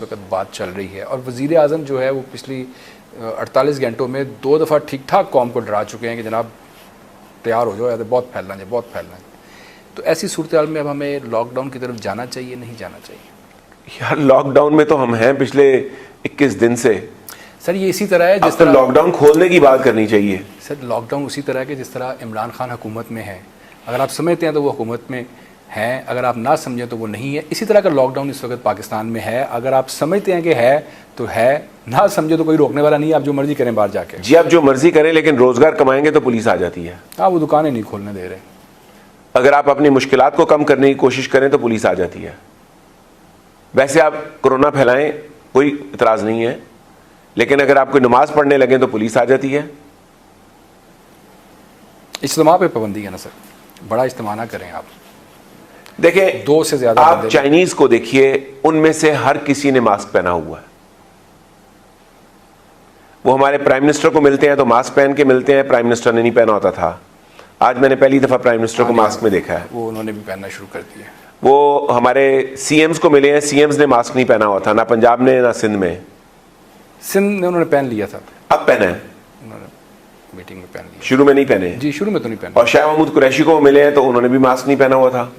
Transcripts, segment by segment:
वक्त बात चल रही है और वज़ीर आज़म जो है वो पिछली 48 घंटों में 2 दफ़ा ठीक ठाक कौम को डरा चुके हैं कि जनाब तैयार हो जाओ या तो बहुत फैलना है, बहुत फैलना है। तो ऐसी सूरत हाल में अब हमें लॉकडाउन की तरफ जाना चाहिए, नहीं जाना चाहिए? यार लॉकडाउन में तो हम हैं पिछले 21 दिन से। सर ये इसी तरह है जिस तरह लॉकडाउन खोलने की बात करनी चाहिए। सर लॉकडाउन उसी तरह के जिस तरह इमरान खान हुकूमत में है, अगर आप समझते हैं तो वो हुकूमत में हैं, अगर आप ना समझें तो वो नहीं है। इसी तरह का लॉकडाउन इस वक्त पाकिस्तान में है, अगर आप समझते हैं कि है तो है, ना समझे तो कोई रोकने वाला नहीं है। आप जो मर्जी करें बाहर जाके। जी आप जो मर्जी करें, लेकिन रोजगार कमाएंगे तो पुलिस आ जाती है। आप वो दुकानें नहीं खोलने दे रहे। अगर आप अपनी मुश्किलात को कम करने की कोशिश करें तो पुलिस आ जाती है। वैसे आप कोरोना फैलाएं कोई इतराज नहीं है, लेकिन अगर आप कोई नमाज पढ़ने लगे तो पुलिस आ जाती है। इज्तिमा पे पाबंदी है ना सर, बड़ा इज्तिमा ना करें आप। देखिए 2 से ज्यादा आप चाइनीज को देखिए, उनमें से हर किसी ने मास्क पहना हुआ है। वो हमारे प्राइम मिनिस्टर को मिलते हैं तो मास्क पहन के मिलते हैं, प्राइम मिनिस्टर ने नहीं पहना होता था। आज मैंने पहली दफा प्राइम मिनिस्टर को मास्क में देखा है। वो उन्होंने भी पहनना शुरू कर दिया। वो हमारे सीएम्स को मिले हैं, सीएम्स ने मास्क नहीं पहना हुआ था, ना पंजाब ने ना सिंध में। सिंध ने उन्होंने पहन लिया था, अब पहना है, उन्होंने मीटिंग में पहन लिया। शुरू में नहीं पहने जी, शुरू में तो नहीं पहना। और शाह महमूद कुरैशी को मिले हैं तो उन्होंने भी मास्क नहीं पहना हुआ था,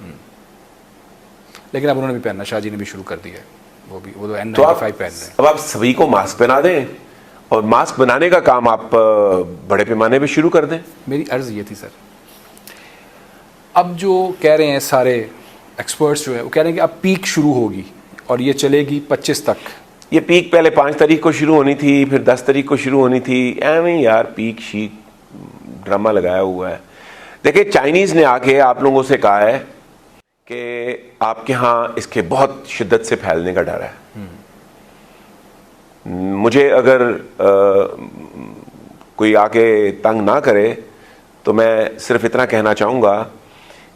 लेकिन अब उन्होंने भी पहनना, शाह जी ने भी शुरू कर दिया। वो तो N95 पहन रहे हैं। अब आप सभी को मास्क पहना दें और मास्क बनाने का काम आप बड़े पैमाने पे शुरू कर दें। मेरी अर्ज ये थी सर, अब जो कह रहे हैं सारे एक्सपर्ट्स जो है वो कह रहे हैं कि अब पीक शुरू होगी और ये चलेगी 25 तक। ये पीक पहले 5 तारीख को शुरू होनी थी, फिर 10 तारीख को शुरू होनी थी। एवं यार पीक शीक ड्रामा लगाया हुआ है। देखिए चाइनीज ने आके आप लोगों से कहा है कि आपके यहाँ इसके बहुत शिद्दत से फैलने का डर है। मुझे अगर कोई आके तंग ना करे तो मैं सिर्फ इतना कहना चाहूँगा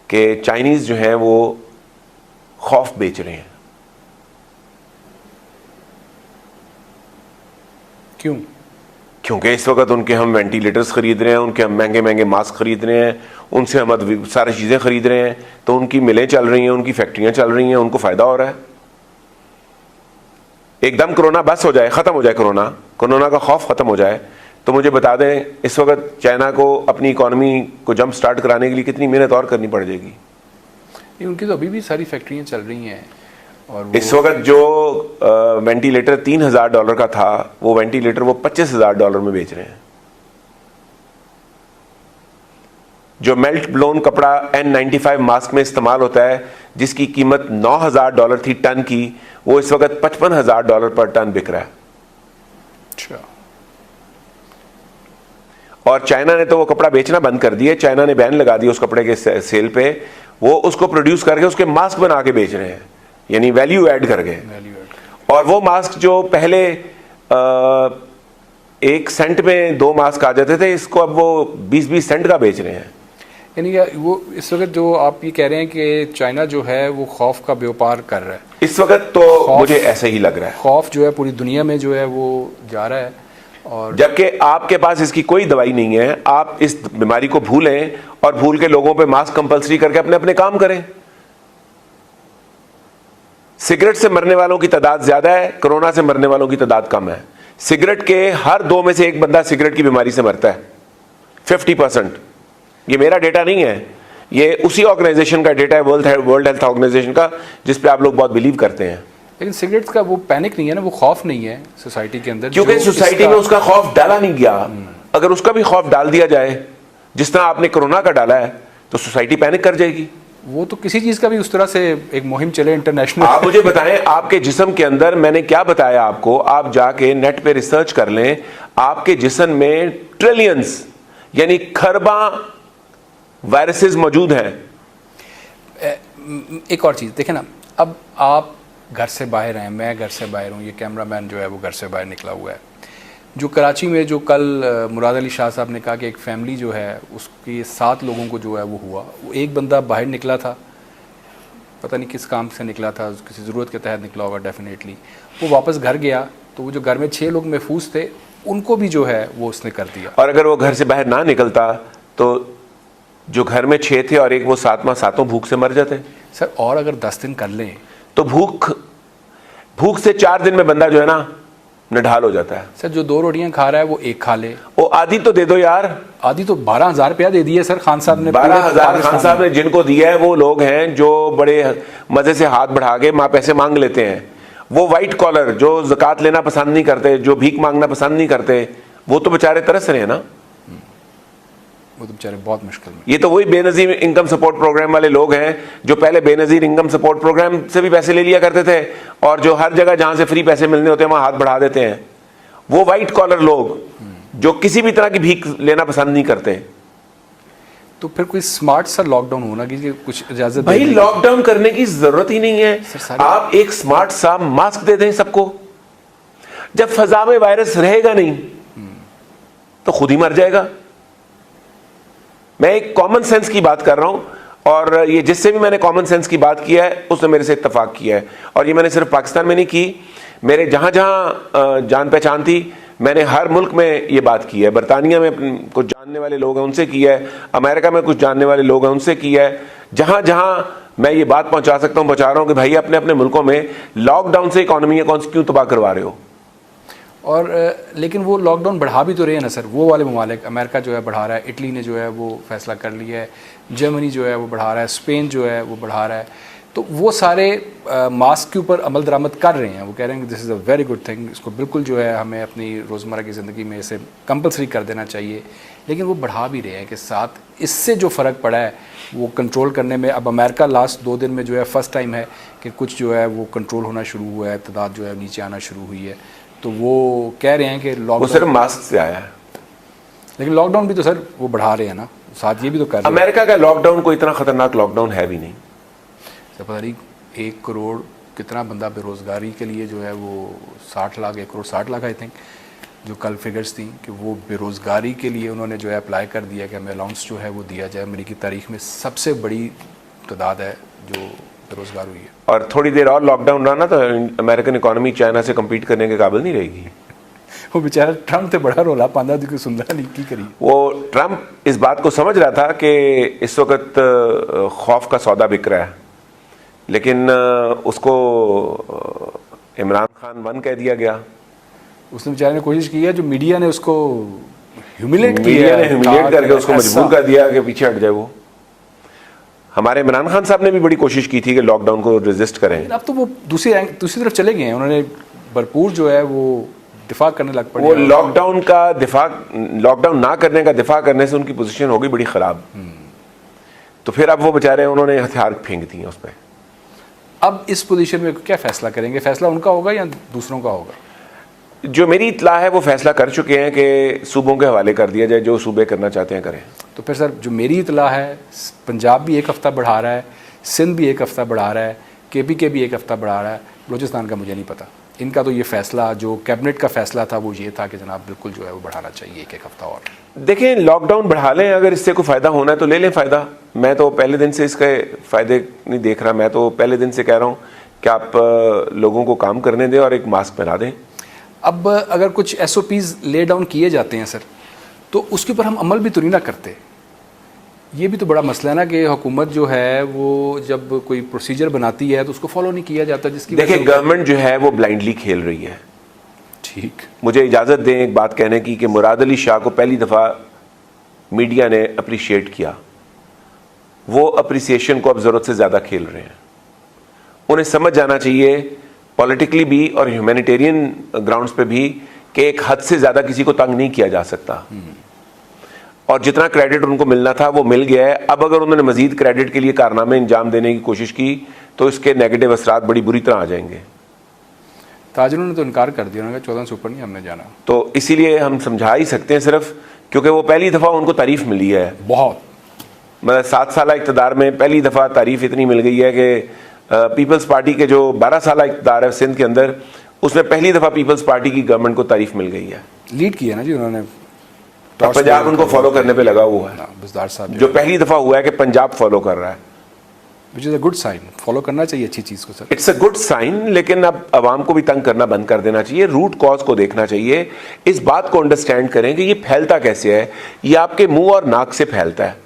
कि चाइनीज जो है वो खौफ बेच रहे हैं। क्यों? क्योंकि इस वक्त उनके हम वेंटिलेटर्स खरीद रहे हैं, उनके हम महंगे महंगे मास्क खरीद रहे हैं, उनसे हम सारी चीज़ें खरीद रहे हैं, तो उनकी मिलें चल रही हैं, उनकी फैक्ट्रियां चल रही हैं, उनको फ़ायदा हो रहा है। एकदम कोरोना बस हो जाए, ख़त्म हो जाए, कोरोना का खौफ ख़त्म हो जाए, तो मुझे बता दें इस वक्त चाइना को अपनी इकॉनमी को जंप स्टार्ट कराने के लिए कितनी मेहनत और करनी पड़ जाएगी। उनकी तो अभी भी सारी फैक्ट्रियाँ चल रही हैं। और इस वक्त जो वेंटिलेटर $3000 का था, वो वेंटिलेटर वो $25,000 में बेच रहे हैं। जो मेल्ट ब्लोन कपड़ा N95 मास्क में इस्तेमाल होता है, जिसकी कीमत $9000 थी टन की, वो इस वक्त $55,000 पर टन बिक रहा है। अच्छा। और चाइना ने तो वो कपड़ा बेचना बंद कर दिया। चाइना ने बैन लगा दिया उस कपड़े के सेल पे। वो उसको प्रोड्यूस करके उसके मास्क बना के बेच रहे हैं, यानी वैल्यू ऐड करके। और वो मास्क जो पहले 1 सेंट में 2 मास्क आ जाते थे, इसको अब वो 20-20 सेंट का बेच रहे हैं। यानी वो इस वक्त जो आप ये कह रहे हैं कि चाइना जो है वो खौफ का व्यापार कर रहा है इस वक्त, तो मुझे ऐसा ही लग रहा है। खौफ जो है पूरी दुनिया में जो है वो जा रहा है, और जबकि आपके पास इसकी कोई दवाई नहीं है। आप इस बीमारी को भूलें और भूल के लोगों पे मास्क कंपलसरी करके अपने अपने काम करें। सिगरेट से मरने वालों की तादाद ज्यादा है, कोरोना से मरने वालों की तादाद कम है। सिगरेट के हर 2 में से 1 बंदा सिगरेट की बीमारी से मरता है, 50%। ये मेरा डेटा नहीं है, ये उसी ऑर्गेनाइजेशन का डेटा है, वर्ल्ड हेल्थ ऑर्गेनाइजेशन का, जिस पे आप लोग बहुत बिलीव करते हैं। लेकिन सिगरेट का वो पैनिक नहीं है ना, वो खौफ नहीं है सोसाइटी के अंदर, क्योंकि सोसाइटी में उसका खौफ डाला नहीं गया। अगर उसका भी खौफ डाल दिया जाए जिस तरह आपने कोरोना का डाला है, तो सोसाइटी पैनिक कर जाएगी। वो तो किसी चीज का भी उस तरह से एक मुहिम चले इंटरनेशनल। आप मुझे बताएं आपके जिस्म के अंदर, मैंने क्या बताया आपको, आप जाके नेट पे रिसर्च कर लें, आपके जिस्म में ट्रिलियंस यानी खरबा वायरसेस मौजूद हैं। एक और चीज देखें ना, अब आप घर से बाहर हैं, मैं घर से बाहर हूँ, ये कैमरामैन जो है वो घर से बाहर निकला हुआ है। जो कराची में जो कल मुराद अली शाह साहब ने कहा कि एक फैमिली जो है उसकी 7 लोगों को जो है वो हुआ, वो एक बंदा बाहर निकला था, पता नहीं किस काम से निकला था, किसी ज़रूरत के तहत निकला होगा डेफिनेटली। वो वापस घर गया तो वो जो घर में 6 लोग महफूज थे उनको भी जो है वो उसने कर दिया। और अगर वो घर से बाहर ना निकलता तो जो घर में 6 थे और एक वो 7वां, सातों भूख से मर जाते। सर और अगर 10 दिन कर लें तो भूख भूख से 4 दिन में बंदा जो है ना निढाल हो जाता है। सर जो 2 रोटियां खा रहा है वो 1 खा ले, वो आधी तो दे दो यार। आधी तो 12,000 रुपया दे दिए सर खान साहब ने। 12,000 खान साहब ने जिनको दिया है वो लोग हैं जो बड़े मजे से हाथ बढ़ा के पैसे मांग लेते हैं। वो वाइट कॉलर जो ज़कात लेना पसंद नहीं करते, जो भीख मांगना पसंद नहीं करते, वो तो बेचारे तरस रहे हैं ना। वो तो बेचारे बहुत मुश्किल में। ये तो वही बेनजीर इनकम सपोर्ट प्रोग्राम वाले लोग हैं जो पहले बेनजीर इनकम सपोर्ट प्रोग्राम से भी पैसे ले लिया करते थे और जो हर जगह जहां से फ्री पैसे मिलने होते हैं वहां हाथ बढ़ा देते हैं। वो वाइट कॉलर लोग जो किसी भी तरह की भीख लेना पसंद नहीं करते। तो फिर कोई स्मार्ट सा लॉकडाउन होना कि कुछ इजाजत। भाई लॉकडाउन करने की जरूरत ही नहीं है। आप एक स्मार्ट सा मास्क दे दें सबको। जब फजा में वायरस रहेगा नहीं तो खुद ही मर जाएगा। मैं एक कॉमन सेंस की बात कर रहा हूं और ये जिससे भी मैंने कॉमन सेंस की बात किया है उसने मेरे से इत्तेफाक किया है। और ये मैंने सिर्फ पाकिस्तान में नहीं की, मेरे जहां जहां जान पहचान थी मैंने हर मुल्क में ये बात की है। बरतानिया में कुछ जानने वाले लोग हैं उनसे किया है, अमेरिका में कुछ जानने वाले लोग हैं उनसे किया है। जहां जहां मैं ये बात पहुंचा सकता हूं पहुंचा रहा हूं कि भाई अपने अपने मुल्कों में लॉकडाउन से इकोनॉमी कौन सी क्यों तबाह करवा रहे हो। और लेकिन वो लॉकडाउन बढ़ा भी तो रहे हैं ना सर, वो वाले ममालिक। अमेरिका जो है बढ़ा रहा है, इटली ने जो है वो फैसला कर लिया है, जर्मनी जो है वो बढ़ा रहा है, स्पेन जो है वो बढ़ा रहा है। तो वो सारे मास्क के ऊपर अमल दरामद कर रहे हैं। वो कह रहे हैं कि this is a very good thing, इसको बिल्कुल जो है हमें अपनी रोज़मर्रा की ज़िंदगी में इसे कंपलसरी कर देना चाहिए। लेकिन वो बढ़ा भी रहे हैं कि साथ इससे जो फ़र्क पड़ा है वो कंट्रोल करने में। अब अमेरिका लास्ट 2 दिन में जो है फर्स्ट टाइम है कि कुछ जो है वो कंट्रोल होना शुरू हुआ है, तादाद जो है नीचे आना शुरू हुई है। तो वो कह रहे हैं कि लॉकडाउन सिर्फ मास्क से आया है, लेकिन लॉकडाउन भी तो सर वो बढ़ा रहे हैं ना, साथ ये भी तो कर रहे हैं। अमेरिका का लॉकडाउन कोई इतना खतरनाक लॉकडाउन है भी नहीं। सर पता नहीं 1 करोड़ कितना बंदा बेरोज़गारी के लिए जो है वो 60 लाख 1 करोड़ 60 लाख आई थिंक जो कल फिगर्स थी कि वो बेरोज़गारी के लिए उन्होंने जो है अप्लाई कर दिया कि हमें अलाउंस जो है वो दिया जाए। अमेरिकी तारीख में सबसे बड़ी तादाद है जो बेरोज़गार हुई है। और थोड़ी देर और लॉकडाउन रहा ना तो अमेरिकन इकोनॉमी चाइना से कम्पीट करने के काबिल नहीं रहेगी। वो बेचारा ट्रम्प तो बड़ा रोला पांदा दी सुंदर नहीं की करी। वो ट्रम्प इस बात को समझ रहा था कि इस वक्त खौफ का सौदा बिक रहा है, लेकिन उसको इमरान खान 1 कह दिया गया। उसने बेचारे ने कोशिश की है, जो मीडिया ने उसको ह्यूमिलेट किया, मीडिया ने ह्यूमिलेट करके उसको मजबूर कर दिया कि पीछे हट जाए। वो हमारे इमरान खान साहब ने भी बड़ी कोशिश की थी कि लॉकडाउन को रेजिस्ट करें। अब तो वो दूसरी तरफ चले गए हैं, उन्होंने भरपूर जो है वो दिफा करने लग पड़े। वो लॉकडाउन ना करने का दिफा करने से उनकी पोजीशन हो गई बड़ी खराब। तो फिर अब वो बेचारे उन्होंने हथियार फेंक दिए उस पर। अब इस पोजीशन में क्या फैसला करेंगे? फैसला उनका होगा या दूसरों का होगा? जो मेरी इत्तला है वो फैसला कर चुके हैं कि सूबों के हवाले कर दिया जाए, जो सूबे करना चाहते हैं करें। तो फिर सर जो मेरी इत्तला है, पंजाब भी 1 हफ्ता बढ़ा रहा है, सिंध भी 1 हफ्ता बढ़ा रहा है, KPK भी 1 हफ्ता बढ़ा रहा है, बलूचिस्तान का मुझे नहीं पता। इनका तो ये फैसला जो कैबिनेट का फैसला था वो ये था कि जनाब बिल्कुल जो है वो बढ़ाना चाहिए 1 हफ्ता और। देखें लॉकडाउन बढ़ा लें, अगर इससे कोई फ़ायदा होना है तो ले लें फ़ायदा। मैं तो पहले दिन से इसके फ़ायदे नहीं देख रहा। मैं तो पहले दिन से कह रहा हूँ कि आप लोगों को काम करने दें और एक मास्क पहना दें। अब अगर कुछ SOPs ले डाउन किए जाते हैं सर, तो उसके ऊपर हम अमल भी तो नहीं ना करते। ये भी तो बड़ा मसला है ना कि हुकूमत जो है वो जब कोई प्रोसीजर बनाती है तो उसको फॉलो नहीं किया जाता, जिसकी देखिए गवर्नमेंट जो है वो ब्लाइंडली खेल रही है। ठीक, मुझे इजाज़त दें एक बात कहने की कि मुराद अली शाह को पहली दफ़ा मीडिया ने अप्रिशिएट किया। वो अप्रिसिएशन को अब ज़रूरत से ज़्यादा खेल रहे हैं। उन्हें समझ जाना चाहिए पॉलिटिकली भी और ह्यूमैनिटेरियन ग्राउंड्स पे भी कि एक हद से ज़्यादा किसी को तंग नहीं किया जा सकता। और जितना क्रेडिट उनको मिलना था वो मिल गया है। अब अगर उन्होंने मजीद क्रेडिट के लिए कारनामे अंजाम देने की कोशिश की तो इसके नेगेटिव असरात बड़ी बुरी तरह आ जाएंगे। ताजरों ने तो इनकार कर दिया, उन्होंने कहा 14 से ऊपर नहीं हमने जाना। तो इसीलिए हम समझा ही सकते हैं सिर्फ क्योंकि वो पहली दफ़ा उनको तारीफ मिली है बहुत, मतलब 7 साल इक़्तिदार में पहली दफ़ा तारीफ इतनी मिल गई है कि पीपल्स पार्टी के जो 12 साल इक़्तिदार है सिंध के अंदर, उसमें पहली दफ़ा पीपल्स पार्टी की गवर्नमेंट को तारीफ मिल गई है। लीड किया ना जी उन्होंने, पंजाब उनको फॉलो करने पे लगा हुआ है। बुज़दार साहब जो पहली दफ़ा हुआ है कि पंजाब फॉलो कर रहा है, which is a good sign. Follow करना चाहिए अच्छी चीज़ को sir, it's a good sign. लेकिन अब आवाम को भी तंग करना बंद कर देना चाहिए, रूट कॉज को देखना चाहिए, इस बात को अंडरस्टैंड करें कि ये फैलता कैसे है। ये आपके मुंह और नाक से फैलता है।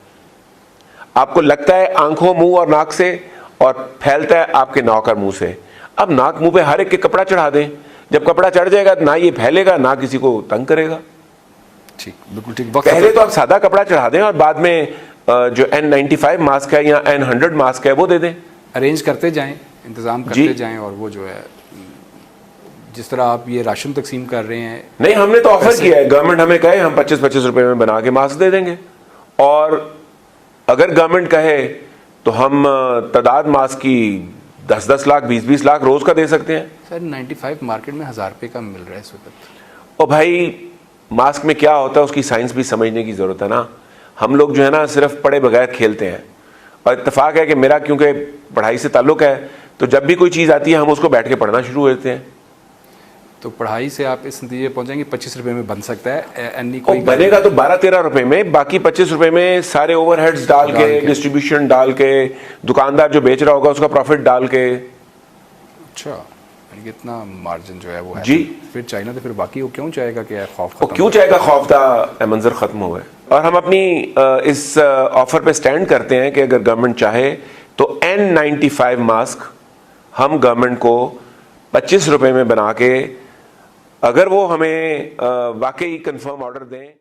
आपको लगता है आंखों, मुंह और नाक से, और फैलता है आपके नाक और मुंह से। अब नाक मुंह पे हर एक के कपड़ा चढ़ा दें, जब कपड़ा चढ़ जाएगा ना ये फैलेगा ना किसी को तंग करेगा। ठीक, बिल्कुल ठीक। वक्त पहले तो आप सादा कपड़ा चढ़ा दें और बाद में जो N95 मास्क है या N100 मास्क है वो दे दें। अरेंज करते जाएं, इंतजाम करते जाएं, और वो जो है जिस तरह आप ये राशन तकसीम कर रहे हैं। नहीं, हमने तो ऑफर किया है, गवर्नमेंट हमें कहे हम 25-25 रुपए में बना के मास्क दे देंगे, और अगर गवर्नमेंट कहे तो हम तादाद मास्क की 10-10 लाख 20-20 लाख रोज का दे सकते हैं। सर 95 मार्केट में 1000 रुपये का मिल रहा है इस वक्त। और भाई मास्क में क्या होता है उसकी साइंस भी समझने की जरूरत है ना। हम लोग जो है ना सिर्फ पढ़े बगैर खेलते हैं, और इत्तेफाक है कि मेरा क्योंकि पढ़ाई से ताल्लुक है तो जब भी कोई चीज़ आती है हम उसको बैठ के पढ़ना शुरू हो देते हैं। तो पढ़ाई से आप इस नतीजे पहुंचेंगे 25 रुपए में बन सकता है, एनी कोई बनेगा तो 12-13 रुपए में, बाकी 25 रुपए में सारे ओवरहेड्स डाल के, डिस्ट्रीब्यूशन डाल के, दुकानदार जो बेच रहा होगा उसका प्रॉफिट डाल के। अच्छा, यानी कि इतना मार्जिन जो है वो है। जी। फिर चाइना तो फिर बाकी वो क्यों चाहेगा कि खौफ वो क्यों चाहेगा खौफदा मंजर खत्म हो गए। और हम अपनी इस ऑफर पे स्टैंड करते हैं कि अगर गवर्नमेंट चाहे तो N95 मास्क हम गवर्नमेंट को 25 रुपए में बना के, अगर वो हमें वाकई कंफर्म ऑर्डर दें।